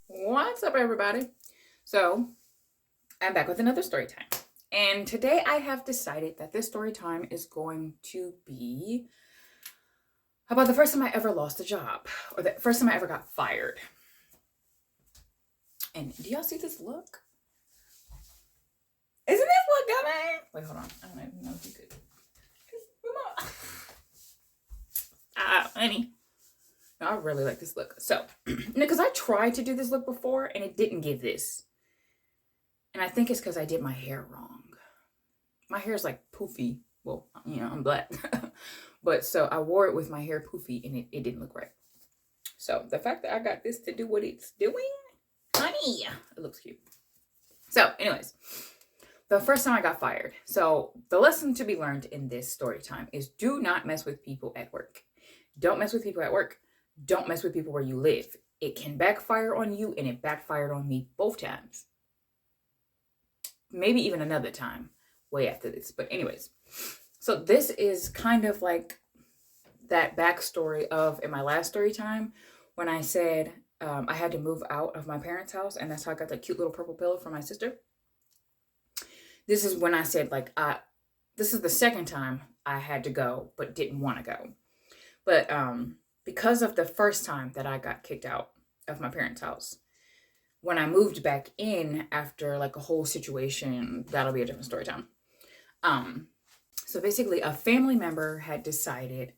What's up, everybody? So, I'm back with another story time. And today I have decided that this story time is going to be about the first time I ever lost a job, or the first time I ever got fired. And do y'all see this look? Isn't this look coming? Wait, hold on. I don't even know if you could. Come on. Honey. No, I really like this look. So, because I tried to do this look before and it didn't give this. And I think it's because I did my hair wrong. My hair is like poofy. Well, you know, I'm black. But so I wore it with my hair poofy and it didn't look right. So the fact that I got this to do what it's doing, honey, it looks cute. So anyways, the first time I got fired. So the lesson to be learned in this story time is do not mess with people at work. Don't mess with people at work. Don't mess with people where you live. It can backfire on you, and it backfired on me both times. Maybe even another time way after this. But anyways, so this is kind of like that backstory of in my last story time when I said I had to move out of my parents' house, and that's how I got that cute little purple pillow from my sister. This is when I said, like, this is the second time I had to go but didn't want to go. But because of the first time that I got kicked out of my parents' house, when I moved back in after like a whole situation, that'll be a different story time. So basically a family member had decided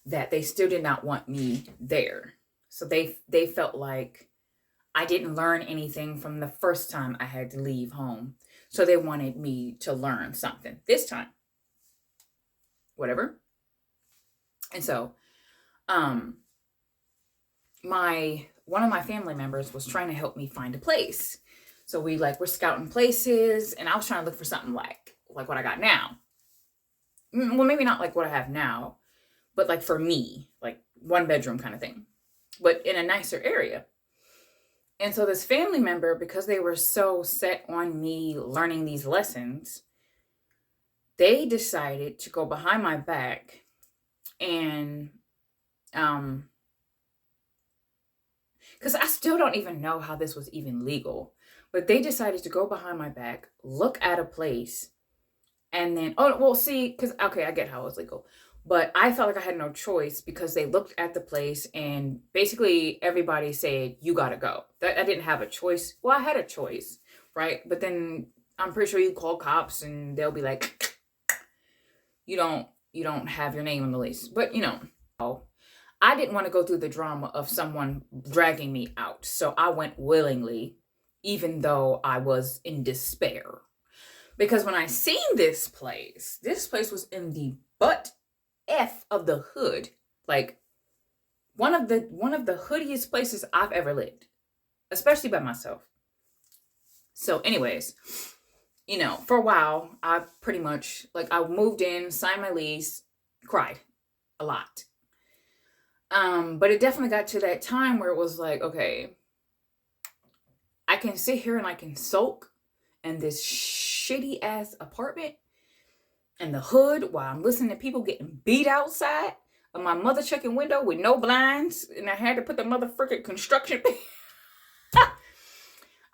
that they still did not want me there. So they felt like I didn't learn anything from the first time I had to leave home. So they wanted me to learn something this time. Whatever. And so one of my family members was trying to help me find a place. So we're scouting places, and I was trying to look for something like what I got now. Well, maybe not like what I have now, but like for me, like 1-bedroom kind of thing, but in a nicer area. And so this family member, because they were so set on me learning these lessons, they decided to go behind my back and because I still don't even know how this was even legal, but they decided to go behind my back, look at a place, and then, because, okay, I get how it was legal, but I felt like I had no choice because they looked at the place and basically everybody said, you gotta go. I didn't have a choice. Well, I had a choice, right? But then I'm pretty sure you call cops and they'll be like, you don't have your name on the list. But, I didn't want to go through the drama of someone dragging me out. So I went willingly, even though I was in despair. Because when I seen this place was in the butt F of the hood. Like one of the hoodiest places I've ever lived, especially by myself. So anyways, for a while, I pretty much, I moved in, signed my lease, cried a lot. But it definitely got to that time where it was like, okay, I can sit here and I can sulk in this shitty ass apartment in the hood while I'm listening to people getting beat outside of my mother checking window with no blinds, and I had to put the motherfucking construction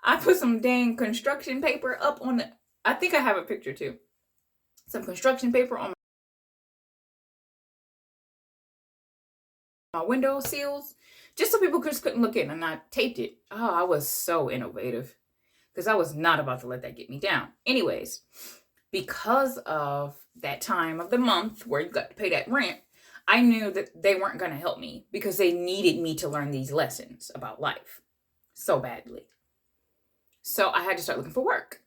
I put some dang construction paper up on I think I have a picture too. Some construction paper on my window sills, just so people just couldn't look in, and I taped it. Oh, I was so innovative because I was not about to let that get me down. Anyways, because of that time of the month where you got to pay that rent, I knew that they weren't going to help me because they needed me to learn these lessons about life so badly. So I had to start looking for work.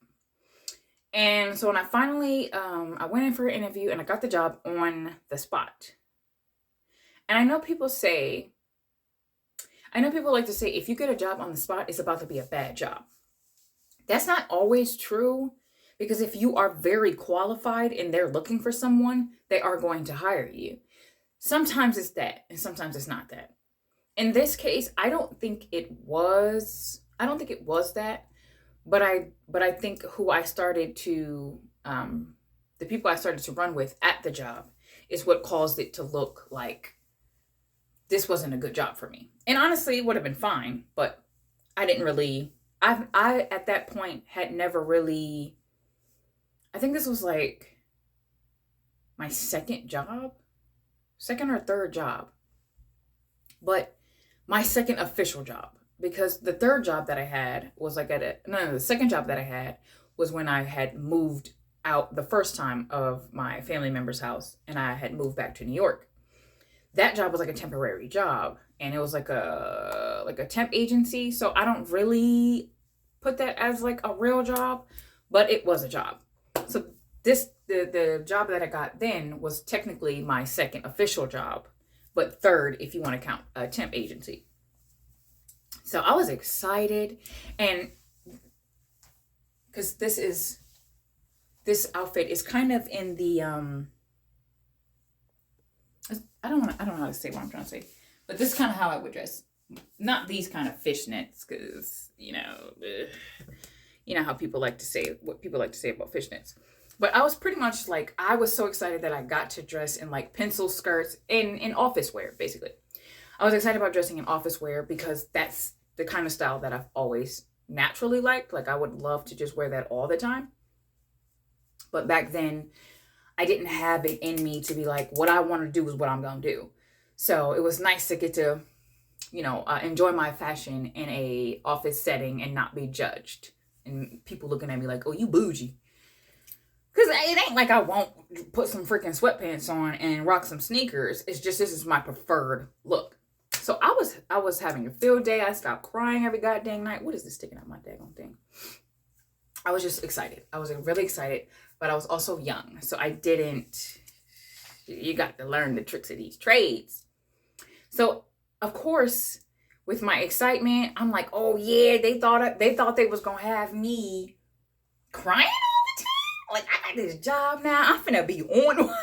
And so when I finally, I went in for an interview and I got the job on the spot. And I know people like to say, if you get a job on the spot, it's about to be a bad job. That's not always true, because if you are very qualified and they're looking for someone, they are going to hire you. Sometimes it's that, and sometimes it's not that. In this case, I don't think it was that, but I think the people I started to run with at the job is what caused it to look like this wasn't a good job for me. And honestly, it would have been fine, but I didn't really, I at that point had never really, I think this was like my second or third job, but my second official job, because the third job that I had was like the second job that I had was when I had moved out the first time of my family member's house and I had moved back to New York. That job was like a temporary job, and it was like a temp agency, so I don't really put that as like a real job, but it was a job. So the job that I got then was technically my second official job, but third if you want to count a temp agency. So I was excited, and because this outfit is kind of in the I don't know how to say what I'm trying to say, but this is kind of how I would dress. Not these kind of fishnets, because you know how people like to say what people like to say about fishnets. But I was pretty much like, I was so excited that I got to dress in like pencil skirts in office wear, basically. I was excited about dressing in office wear because that's the kind of style that I've always naturally liked. Like I would love to just wear that all the time. But back then, I didn't have it in me to be like, what I want to do is what I'm going to do. So it was nice to get to, enjoy my fashion in a office setting and not be judged. And people looking at me like, oh, you bougie. Because it ain't like I won't put some freaking sweatpants on and rock some sneakers. It's just, this is my preferred look. So I was having a field day. I stopped crying every goddamn night. What is this sticking out my daggone thing? I was just excited. I was really excited, but I was also young. So you got to learn the tricks of these trades. So of course, with my excitement, I'm like, oh yeah, they thought they was going to have me crying all the time. Like, I got this job now. I'm finna be on one.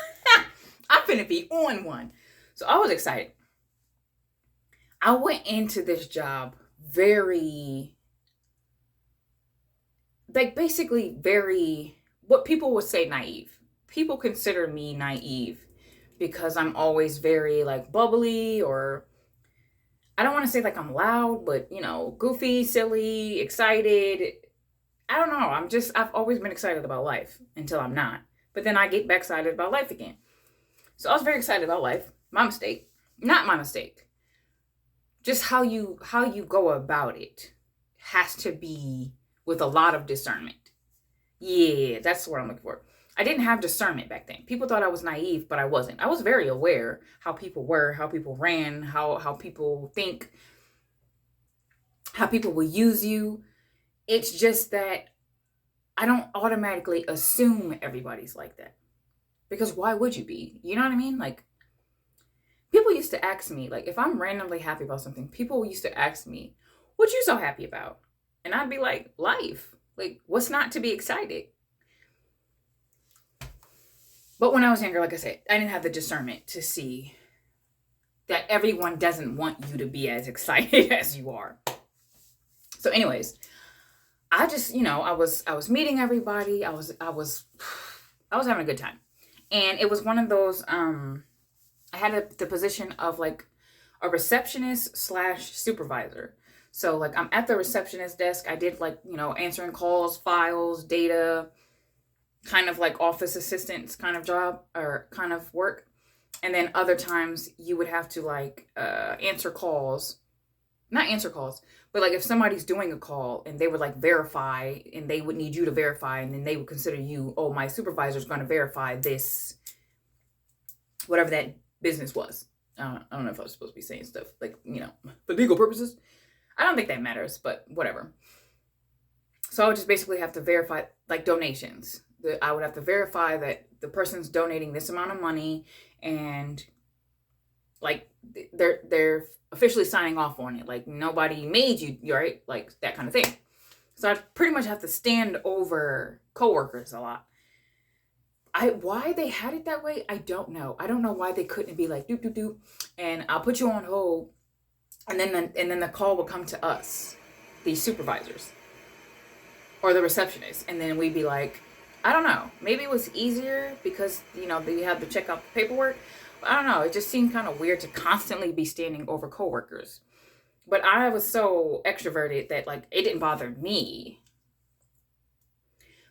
I'm finna be on one. So I was excited. I went into this job very, what people would say naive. People consider me naive because I'm always very like bubbly, or I don't want to say like I'm loud, but goofy, silly, excited. I don't know. I've always been excited about life until I'm not. But then I get back excited about life again. So I was very excited about life. My mistake. Not my mistake. Just how you go about it has to be with a lot of discernment. Yeah, that's what I'm looking for. I didn't have discernment back then. People thought I was naive, but I wasn't. I was very aware how people were, how people ran, how people think, how people will use you. It's just that I don't automatically assume everybody's like that. Because why would you be? You know what I mean? Like, people used to ask me, like, if I'm randomly happy about something, people used to ask me, what you so happy about? And I'd be like, life. Like, what's not to be excited? But when I was younger, like I said, I didn't have the discernment to see that everyone doesn't want you to be as excited as you are. So anyways, I just, I was meeting everybody. I was having a good time. And it was one of those, I had the position of like a receptionist / supervisor. So like I'm at the receptionist desk. I did like, answering calls, files, data, kind of like office assistants kind of job or kind of work. And then other times you would have to like answer calls, not answer calls, but like if somebody's doing a call and they would like verify and they would need you to verify, and then they would consider you, oh, my supervisor's going to verify this, whatever that business was. I don't know if I was supposed to be saying stuff like, for legal purposes. I don't think that matters, but whatever. So I would just basically have to verify like donations. I would have to verify that the person's donating this amount of money and like they're officially signing off on it. Like nobody made you, right? Like that kind of thing. So I pretty much have to stand over coworkers a lot. Why they had it that way, I don't know. I don't know why they couldn't be like, doop, doop, doop, and I'll put you on hold. And then the call would come to us, the supervisors or the receptionist. And then we'd be like, I don't know. Maybe it was easier because, they had to check out the paperwork. But I don't know. It just seemed kind of weird to constantly be standing over coworkers. But I was so extroverted that, like, it didn't bother me.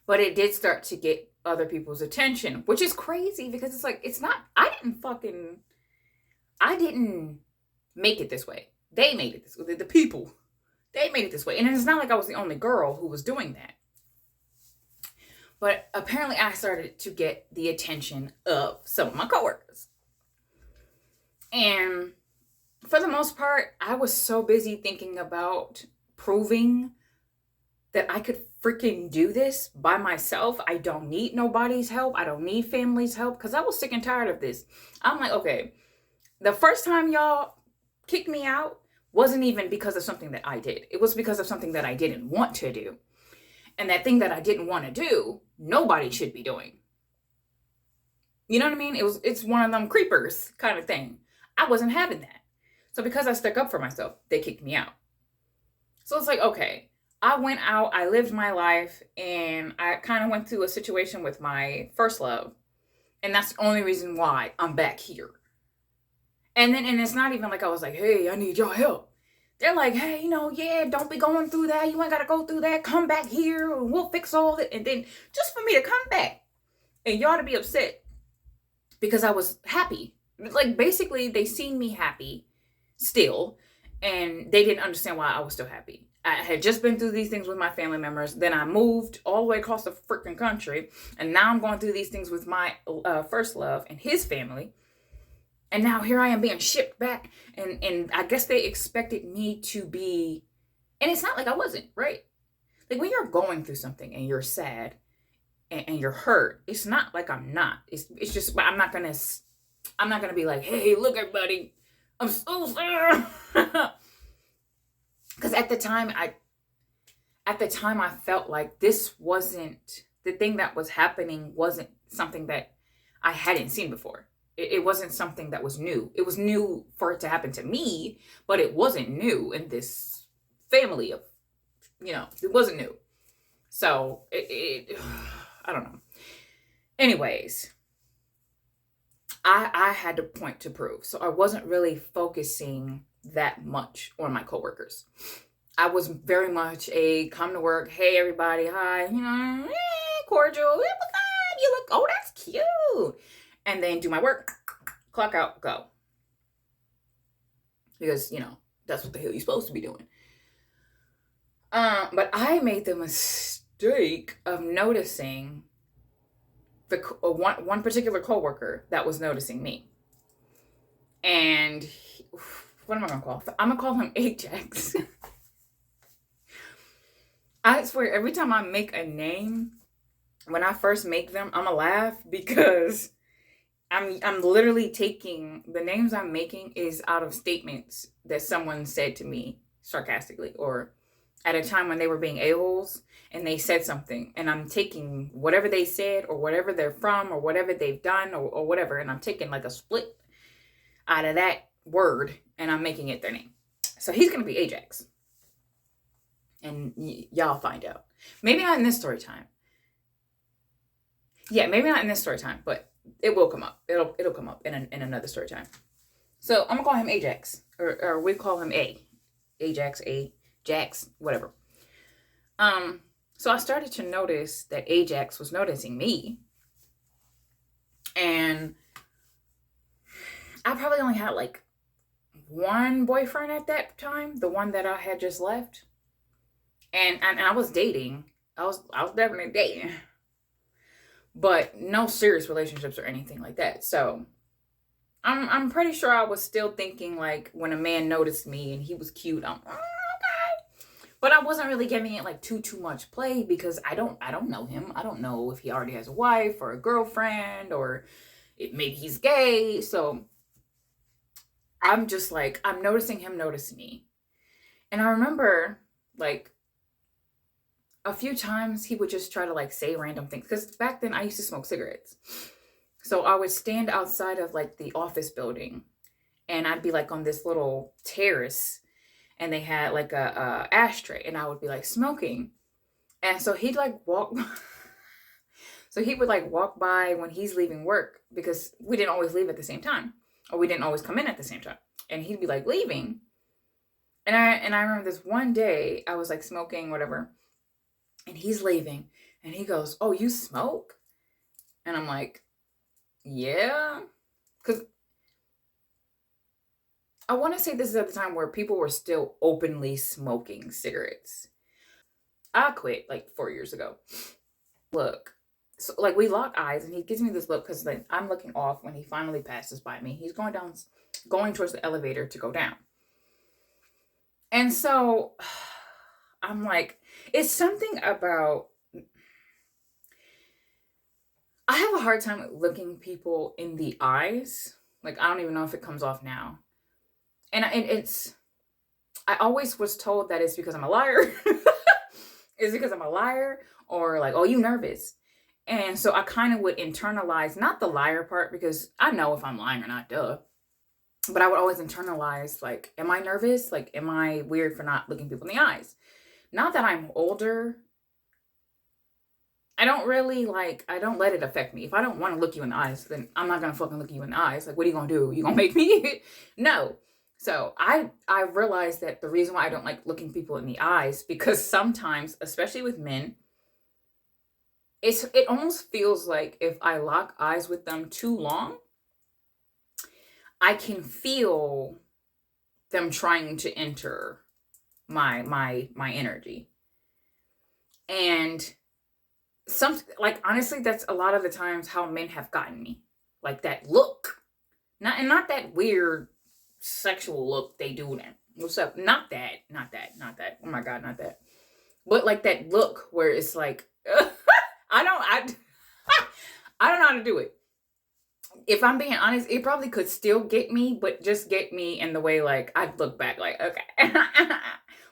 But it did start to get other people's attention, which is crazy because it's like, I didn't make it this way. They made it this way. The people, they made it this way. And it's not like I was the only girl who was doing that. But apparently I started to get the attention of some of my coworkers. And for the most part, I was so busy thinking about proving that I could freaking do this by myself. I don't need nobody's help. I don't need family's help because I was sick and tired of this. I'm like, okay, the first time y'all kicked me out wasn't even because of something that I did. It was because of something that I didn't want to do. And that thing that I didn't want to do, nobody should be doing. You know what I mean? It's one of them creepers kind of thing. I wasn't having that. So because I stuck up for myself, they kicked me out. So it's like, okay, I went out, I lived my life, and I kind of went through a situation with my first love. And that's the only reason why I'm back here. And it's not even like I was like, hey, I need your help. They're like, hey, yeah, don't be going through that. You ain't got to go through that. Come back here and we'll fix all that. And then just for me to come back and y'all to be upset because I was happy. Like, basically, they seen me happy still, and they didn't understand why I was still happy. I had just been through these things with my family members. Then I moved all the way across the freaking country. And now I'm going through these things with my first love and his family. And now here I am being shipped back. And I guess they expected me to be, and it's not like I wasn't, right? Like, when you're going through something and you're sad and you're hurt, it's not like I'm not. It's just, I'm not gonna be like, hey, look, everybody, I'm so sad. Because at the time I felt like this wasn't, the thing that was happening wasn't something that I hadn't seen before. It wasn't something that was new. It was new for it to happen to me, but it wasn't new in this family of, it wasn't new. So I don't know. Anyways, I had a point to prove. So I wasn't really focusing that much on my coworkers. I was very much a come to work, hey, everybody, hi, cordial, oh my God, you look, oh, that's cute. And then do my work, clock out, go. Because, that's what the hell you're supposed to be doing. But I made the mistake of noticing one particular coworker that was noticing me. And what am I going to call him? I'm going to call him Ajax. I swear, every time I make a name, when I first make them, I'm going to laugh because I'm literally taking, the names I'm making is out of statements that someone said to me sarcastically or at a time when they were being a-holes and they said something, and I'm taking whatever they said or whatever they're from or whatever they've done or whatever, and I'm taking like a split out of that word and I'm making it their name. So he's going to be Ajax. And y'all find out. Maybe not in this story time. Yeah, maybe not in this story time, but it will come up. It'll come up in another story time. So I'm gonna call him Ajax, or we call him Ajax, Jax, whatever. So I started to notice that Ajax was noticing me, and I probably only had like one boyfriend at that time, the one that I had just left, and I was dating. I was definitely dating. But no serious relationships or anything like that. So I'm pretty sure I was still thinking like when a man noticed me and he was cute, I'm okay. But I wasn't really giving it like too much play because I don't know him. I don't know if he already has a wife or a girlfriend or maybe he's gay. So I'm just like, I'm noticing him notice me. And I remember like a few times he would just try to like say random things. Because back then I used to smoke cigarettes. So I would stand outside of like the office building and I'd be like on this little terrace and they had like a ashtray and I would be like smoking. And so he'd like walk. So he would like walk by when he's leaving work because we didn't always leave at the same time, or we didn't always come in at the same time. And he'd be like leaving. And I remember this one day I was like smoking, whatever, and he's leaving and he goes, "Oh, you smoke?" And I'm like, "Yeah." Because I want to say this is at the time where people were still openly smoking cigarettes. I quit like 4 years ago. Look, so like we lock eyes and he gives me this look because like I'm looking off when he finally passes by me. He's going down, going towards the elevator to go down. And so I'm like, it's something about, I have a hard time looking people in the eyes. Like, I don't even know if it comes off now. And I always was told that it's because I'm a liar. It's because I'm a liar, or like, oh, you nervous. And so I kind of would internalize, not the liar part, because I know if I'm lying or not, duh. But I would always internalize, like, am I nervous? Like, am I weird for not looking people in the eyes? Not that I'm older. I don't really I don't let it affect me. If I don't want to look you in the eyes, then I'm not going to fucking look you in the eyes. Like, what are you going to do? You going to make me? No. So I realized that the reason why I don't like looking people in the eyes, because sometimes, especially with men, it almost feels like if I lock eyes with them too long, I can feel them trying to enter my energy. And like, honestly, that's a lot of the times how men have gotten me. Like that look. Not that weird sexual look they do then. What's up? Not that. Oh my God, not that. But like that look where it's like I don't know how to do it. If I'm being honest, it probably could still get me, but just get me in the way like I'd look back like, okay.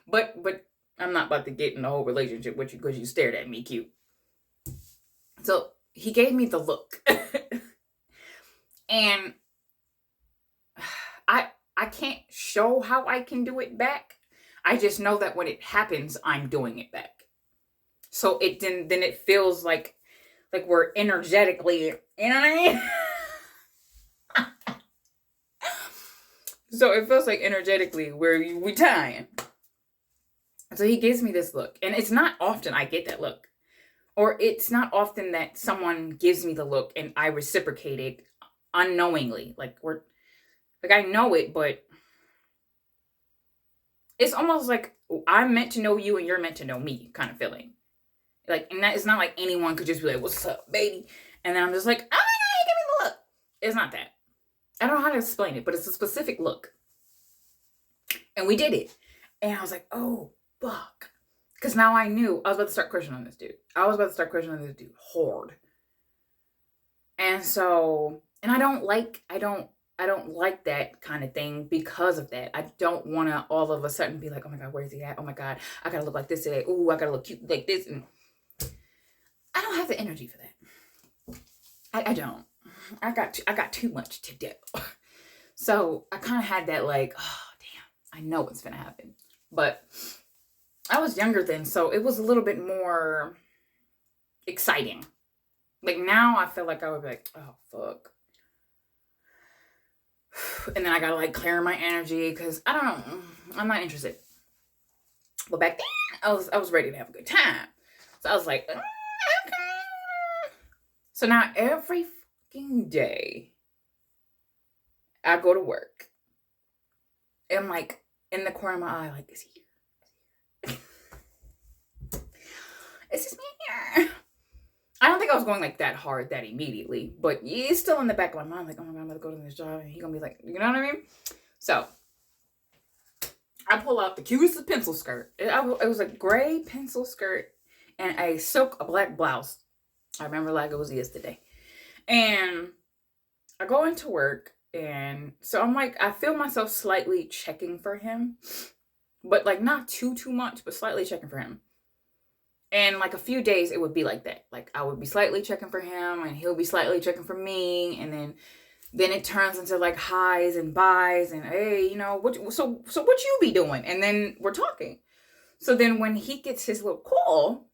but I'm not about to get in the whole relationship with you because you stared at me cute. So he gave me the look. And I can't show how I can do it back. I just know that when it happens, I'm doing it back. So then it feels like we're energetically, you know what I mean? So it feels like energetically we tying. So he gives me this look, and it's not often I get that look, or it's not often that someone gives me the look and I reciprocate it unknowingly. Like I know it, but it's almost like I'm meant to know you and you're meant to know me kind of feeling. Like, and that it's not like anyone could just be like, "What's up, baby?" And then I'm just like, "Oh my God, you give me the look." It's not that. I don't know how to explain it, but it's a specific look. And we did it. And I was like, oh, fuck. Because now I knew I was about to start crushing on this dude. I was about to start crushing on this dude hard. And so, and I don't like that kind of thing because of that. I don't want to all of a sudden be like, oh my God, where is he at? Oh my God, I got to look like this today. Ooh, I got to look cute like this. And I don't have the energy for that. I don't. I got too much to do. So I kind of had that like, oh, damn, I know what's going to happen. But I was younger then, so it was a little bit more exciting. Like now I feel like I would be like, oh, fuck. And then I got to like clear my energy because I don't know. I'm not interested. But back then I was ready to have a good time. So I was like, okay. So now every fucking day I go to work. And I'm like in the corner of my eye, like, is he here? Is this man here? I don't think I was going like that hard that immediately, but it's still in the back of my mind, like, oh my God, I'm gonna go to this job and he's gonna be like, you know what I mean? So I pull out the cutest pencil skirt. It was a gray pencil skirt and a black blouse. I remember like it was yesterday. And I go into work, and so I'm like, I feel myself slightly checking for him, but like not too much, but slightly checking for him. And like a few days it would be like that. Like I would be slightly checking for him and he'll be slightly checking for me. And then it turns into like highs and buys and, hey, you know, so what you be doing? And then we're talking. So then when he gets his little call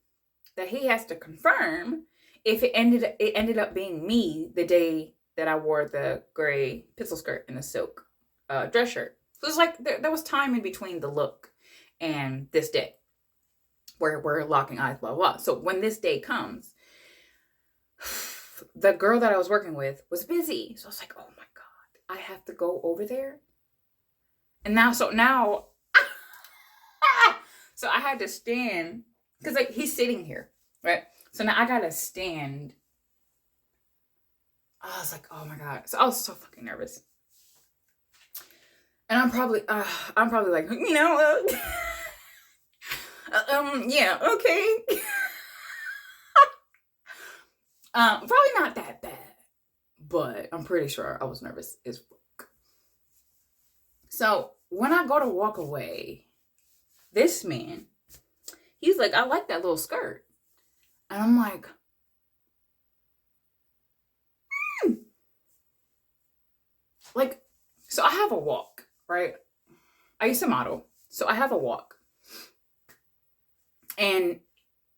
that he has to confirm, if it ended up being me the day that I wore the gray pencil skirt and the silk dress shirt. So it's like there was time in between the look and this day where we're locking eyes, blah, blah. So when this day comes, the girl that I was working with was busy. So I was like, oh my God, I have to go over there. And now, so I had to stand because like he's sitting here, right? So now I gotta stand. I was like, oh my God. So I was so fucking nervous. And I'm probably like, yeah, okay. Probably not that bad, but I'm pretty sure I was nervous as fuck. So when I go to walk away, this man, he's like, I like that little skirt. And I'm like, like, so I have a walk, right? I used to model, so I have a walk. And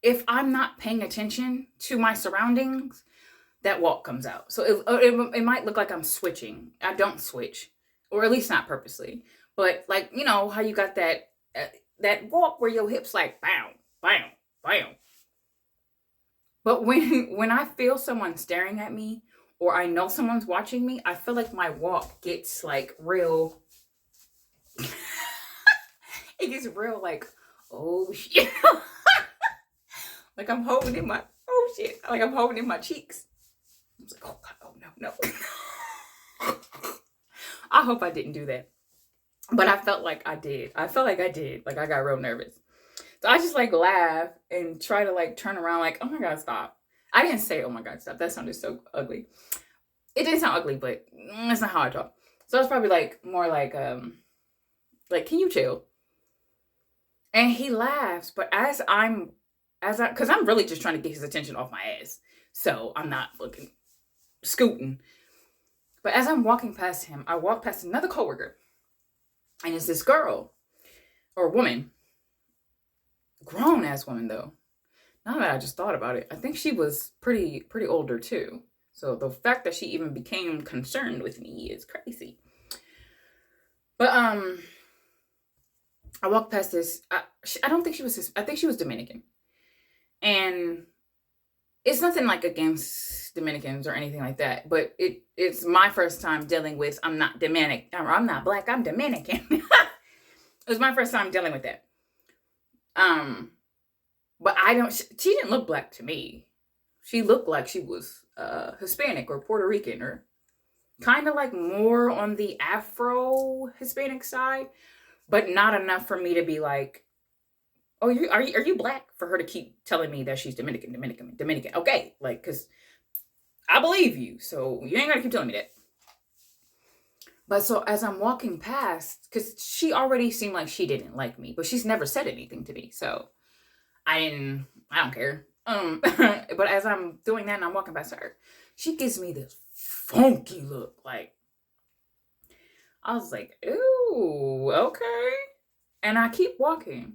if I'm not paying attention to my surroundings, that walk comes out. So it might look like I'm switching. I don't switch, or at least not purposely. But like, you know how you got that walk where your hips like bow, bow, bow. But when I feel someone staring at me, or I know someone's watching me, I feel like my walk gets like real. It gets real like, oh shit. Like I'm holding in my, oh shit. Like I'm holding in my cheeks. I was like, oh God, oh no. I hope I didn't do that. But I felt like I did. Like I got real nervous. So I just like laugh and try to like turn around like, oh my God, stop. I didn't say, oh my God, stop. That sounded so ugly. It didn't sound ugly, but that's not how I talk. So it's probably like more like, can you chill? And he laughs, but because I'm really just trying to get his attention off my ass. So I'm not fucking scooting. But as I'm walking past him, I walk past another coworker. And it's this girl or woman, grown ass woman though. Now that I just thought about it, I think she was pretty older too. So the fact that she even became concerned with me is crazy. But I walked past this. I don't think she was. I think she was Dominican, and it's nothing like against Dominicans or anything like that. But it's my first time dealing with. I'm not Dominican. I'm not black. I'm Dominican. It was my first time dealing with that. But she didn't look black to me. She looked like she was Hispanic or Puerto Rican or kind of like more on the Afro Hispanic side, but not enough for me to be like, oh, are you black? For her to keep telling me that she's Dominican. Okay, like, because I believe you, so you ain't gotta keep telling me that. But so as I'm walking past, because she already seemed like she didn't like me, but she's never said anything to me, so I don't care. But as I'm doing that and I'm walking past her, she gives me this funky look. Like, I was like, ooh, okay. And I keep walking.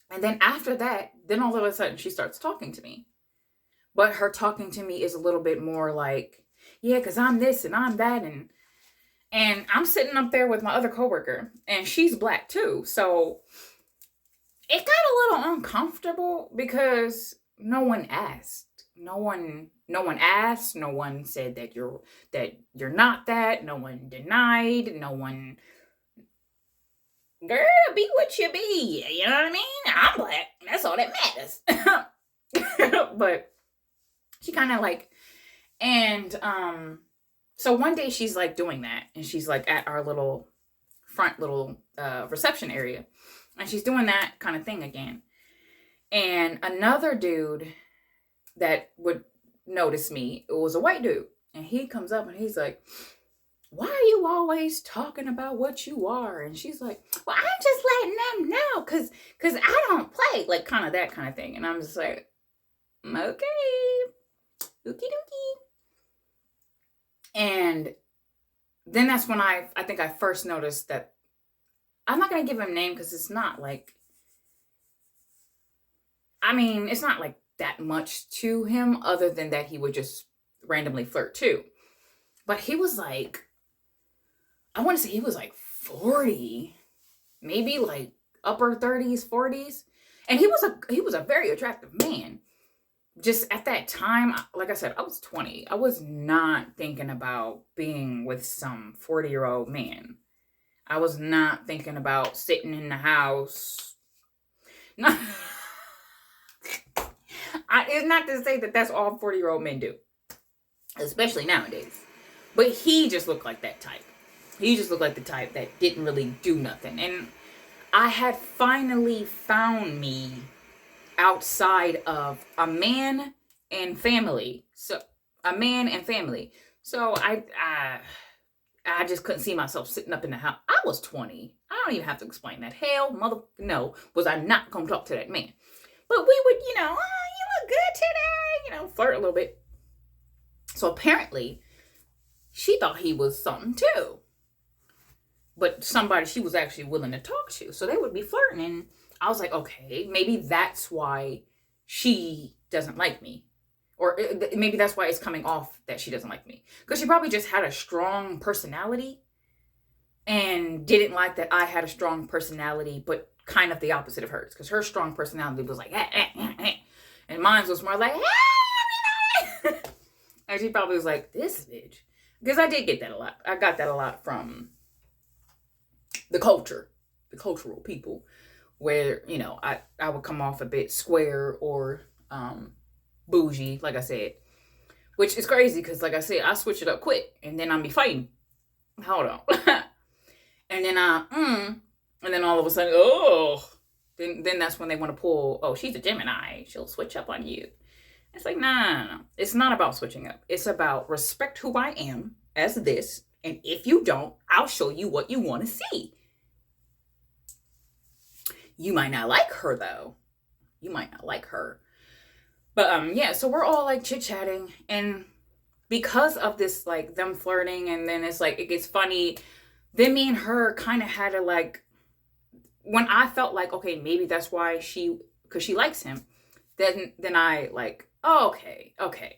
And then after that, then all of a sudden she starts talking to me. But her talking to me is a little bit more like, yeah, because I'm this and I'm that. And I'm sitting up there with my other coworker, and she's black too. So it got a little uncomfortable because no one asked. No one asked. No one said that you're not that. No one denied. No one, girl, be what you be. You know what I mean? I'm black. That's all that matters. But she kind of like, and so one day she's like doing that, and she's like at our little front reception area. And she's doing that kind of thing again. And another dude that would notice me, it was a white dude. And he comes up and he's like, why are you always talking about what you are? And she's like, well, I'm just letting them know because I don't play. Like kind of that kind of thing. And I'm just like, okay. Okie dokie. And then that's when I think I first noticed that I'm not going to give him a name because it's not like, it's not like that much to him other than that he would just randomly flirt too. But he was like, I want to say he was like 40, maybe like upper 30s, 40s. And he was a very attractive man. Just at that time, like I said, I was 20. I was not thinking about being with some 40-year-old man. I was not thinking about sitting in the house. Not, it's not to say that that's all 40-year-old men do, especially nowadays. But he just looked like that type. He just looked like the type that didn't really do nothing. And I had finally found me outside of a man and family. So a man and family. So I just couldn't see myself sitting up in the house. I was 20. I don't even have to explain that. Hell, mother, no, was I not gonna talk to that man? But we would, oh, you look good today, flirt a little bit. So apparently, she thought he was something too. But somebody she was actually willing to talk to. So they would be flirting. And I was like, okay, maybe that's why she doesn't like me. Or maybe that's why it's coming off that she doesn't like me. Because she probably just had a strong personality and didn't like that I had a strong personality, but kind of the opposite of hers. Because her strong personality was like, and mine was more like, and she probably was like, this bitch. Because I did get that a lot. I got that a lot from the cultural people, where, I would come off a bit square or bougie, like I said, which is crazy because, like I said, I switch it up quick and then I'll be fighting. Hold on. And then and then all of a sudden, then that's when they want to pull, oh, she's a Gemini, she'll switch up on you. It's like, no. It's not about switching up. It's about respect who I am as this, and if you don't, I'll show you what you want to see. You might not like her, though. You might not like her. But, yeah, so we're all, like, chit-chatting. And because of this, like, them flirting, and then it's, like, it gets funny, then me and her kind of had to, like, when I felt like, okay, maybe that's why because she likes him, then I, like, oh, okay.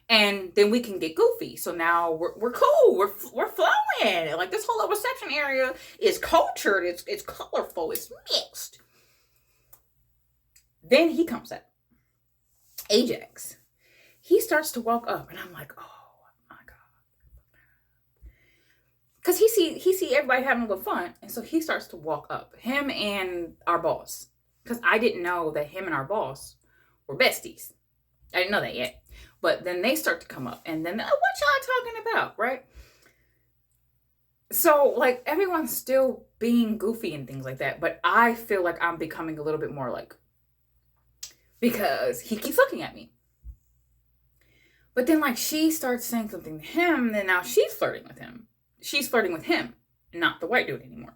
And then we can get goofy. So now we're cool. We're flowing. Like, this whole reception area is cultured. It's colorful. It's mixed. Then he comes up. Ajax. He starts to walk up, and I'm like, oh my God. Because he see everybody having a little fun, and so he starts to walk up. Him and our boss. Because I didn't know that him and our boss were besties. I didn't know that yet. But then they start to come up, and then, what y'all talking about, right? So, like, everyone's still being goofy and things like that, but I feel like I'm becoming a little bit more like, because he keeps looking at me. But then, like, she starts saying something to him, and then now she's flirting with him. She's flirting with him, not the white dude anymore.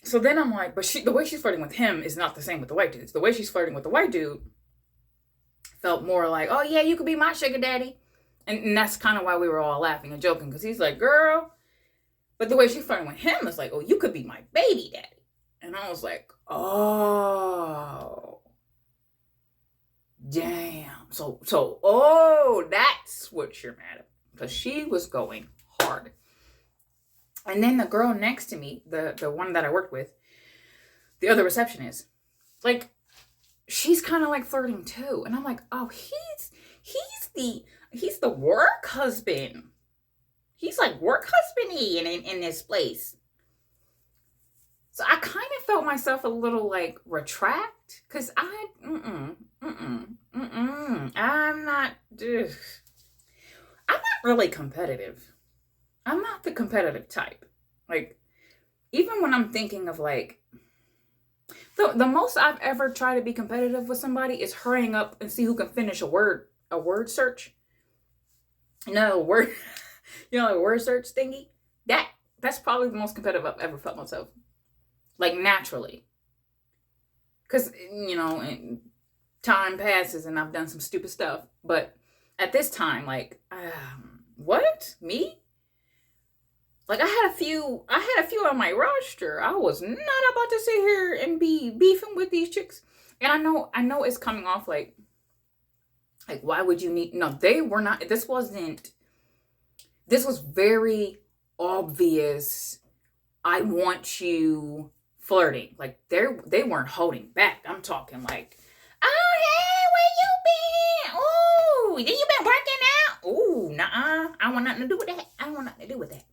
So then I'm like, but the way she's flirting with him is not the same with the white dudes. The way she's flirting with the white dude felt more like, oh yeah, you could be my sugar daddy. And that's kind of why we were all laughing and joking, because he's like, girl. But the way she's flirting with him is like, oh, you could be my baby daddy. And I was like, oh, damn. So, that's what you're mad at. Because she was going hard. And then the girl next to me, the one that I worked with, the other receptionist, like, she's kind of like flirting too. And I'm like, oh, he's the work husband. He's like work husband-y in this place. So I kind of felt myself a little like retract, because I'm not really competitive. I'm not the competitive type. Like, even when I'm thinking of like, the most I've ever tried to be competitive with somebody is hurrying up and see who can finish a word search. A word search thingy. That's probably the most competitive I've ever felt myself. Like, naturally. Because, time passes and I've done some stupid stuff. But at this time, like, what? Me? Like I had a few on my roster. I was not about to sit here and be beefing with these chicks. And I know it's coming off like why would you need, no, they were not, this was very obvious. I want you flirting. Like they weren't holding back. I'm talking like, oh hey, where you been? Oh, you been working out? Oh, nah, I want nothing to do with that. I don't want nothing to do with that.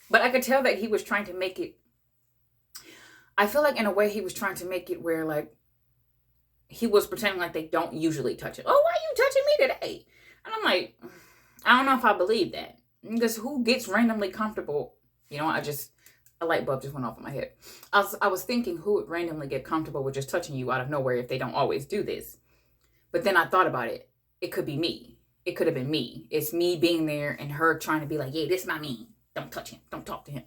But I could tell that he was trying to make it. I feel like in a way he was trying to make it where like he was pretending like they don't usually touch it. Oh, why are you touching me today? And I'm like, I don't know if I believe that. Because who gets randomly comfortable? You know, a light bulb just went off in my head. I was thinking who would randomly get comfortable with just touching you out of nowhere if they don't always do this. But then I thought about it. It could be me. It could have been me. It's me being there and her trying to be like, yeah, this is my man. Don't touch him. Don't talk to him.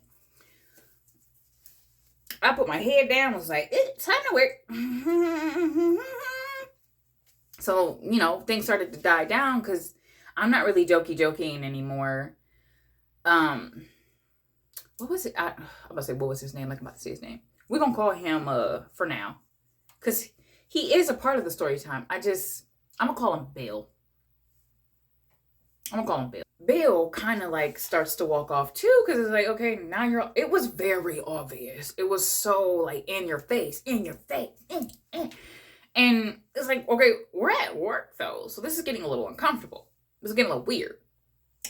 I put my head down, was like, it's time to work. So, you know, things started to die down because I'm not really joking anymore. What was it? I'm about to say, what was his name? Like, I'm about to say his name. We're going to call him, for now. Because he is a part of the story time. I'm going to call him Bill. Bill kind of like starts to walk off too, because it's like, okay, now it was very obvious. It was so like in your face. And it's like, okay, we're at work though. So this is getting a little uncomfortable. This is getting a little weird.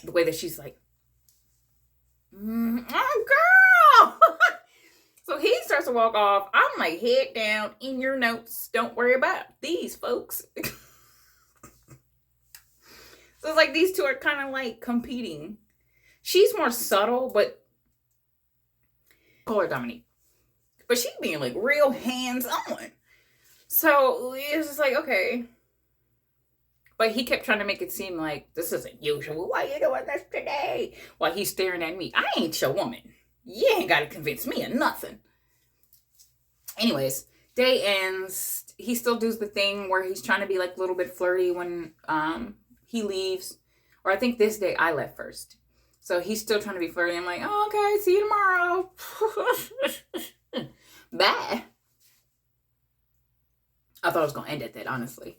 The way that she's like, oh girl. So he starts to walk off. I'm like, head down in your notes. Don't worry about these folks. So it's like these two are kind of like competing. She's more subtle, but call her Dominique. But she's being like real hands-on. So it's just like, okay. But he kept trying to make it seem like this isn't usual. Why you doing this today? While he's staring at me. I ain't your woman. You ain't got to convince me of nothing. Anyways, day ends. He still does the thing where he's trying to be like a little bit flirty when he leaves. Or I think this day I left first. So he's still trying to be flirty. I'm like, oh, okay, see you tomorrow. Bye. I thought it was going to end at that, honestly.